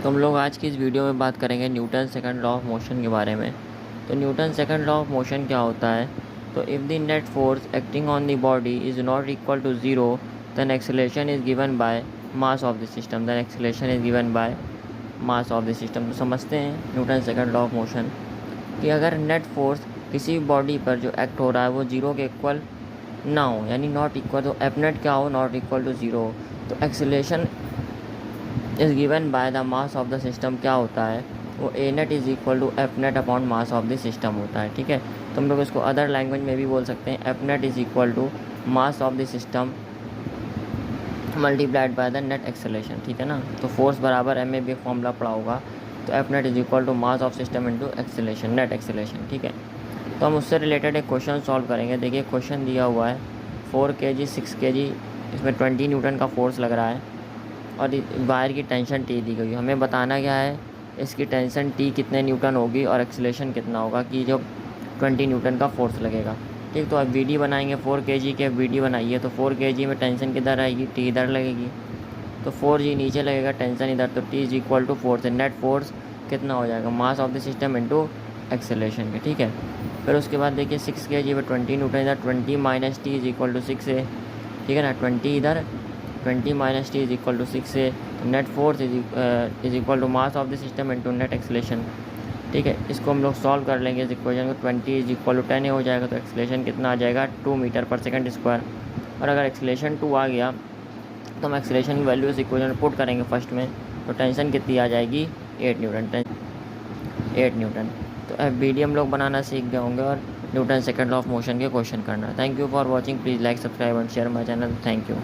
तो हम लोग आज की इस वीडियो में बात करेंगे Newton second law of motion के बारे में। तो Newton second law of motion क्या होता है? तो if the net force acting on the body is not equal to zero then acceleration is given by mass of the system. Then acceleration is given by mass of the system. तो समझते हैं Newton second law of motion कि अगर net force किसी body पर जो act हो रहा है वो ज़ीरो के इक्वल ना हो, यानी नॉट इक्वल, तो एफ नेट क्या हो? नॉट इक्वल टू ज़ीरो हो, तो acceleration is given by the mass of the system क्या होता है? वो A net is equal to F net upon mass of the system होता है। ठीक है, तो हम लोग इसको अदर लैंग्वेज में भी बोल सकते हैं, F net is equal to mass of the system multiplied by the net acceleration. ठीक है ना, तो फोर्स बराबर एम में भी फॉर्मूला पड़ा होगा, तो F net is equal to mass of system into acceleration, net acceleration. ठीक है, तो हम उससे रिलेटेड एक क्वेश्चन सॉल्व करेंगे। देखिए क्वेश्चन दिया हुआ है 4 kg 6 kg, इसमें 20 न्यूटन का फोर्स लग रहा है और वायर की टेंशन टी दी गई है। हमें बताना क्या है, इसकी टेंशन टी कितने न्यूटन होगी और एक्सेलरेशन कितना होगा कि जो 20 न्यूटन का फोर्स लगेगा। ठीक, तो अब वीडी बनाएंगे 4 kg के, वीडी बनाइए तो 4 kg में टेंशन किधर आएगी? टी इधर लगेगी, तो 4g नीचे लगेगा, टेंशन इधर, तो टी इज इक्वल टू 4 से नेट फोर्स कितना हो जाएगा? मास of the system into acceleration के। ठीक है, फिर उसके बाद देखिए 6 kg में 20 न्यूटन इधर, 20 minus T is equal to 6 है। ठीक है ना, 20 इधर, 20 minus T is equal to 6 है, तो net force is equal to mass of the system into net acceleration. ठीक है, इसको हम लोग सॉल्व कर लेंगे इस इक्वेशन को। 20 इज इक्वल टू 10 हो जाएगा, तो एक्सेलरेशन कितना आ जाएगा? 2 मीटर पर सेकंड स्क्वायर। और अगर एक्सेलरेशन 2 आ गया तो हम एक्सेलरेशन की वैल्यू इस इक्वेशन में पुट करेंगे फर्स्ट में, तो टेंशन कितनी आ जाएगी? 8 न्यूटन। 8 न्यूटन। तो एफ बी डी हम लोग बनाना सीख गए होंगे और Newton second law of motion के क्वेश्चन करना। Thank you for watching, please like, subscribe and share my channel. Thank you.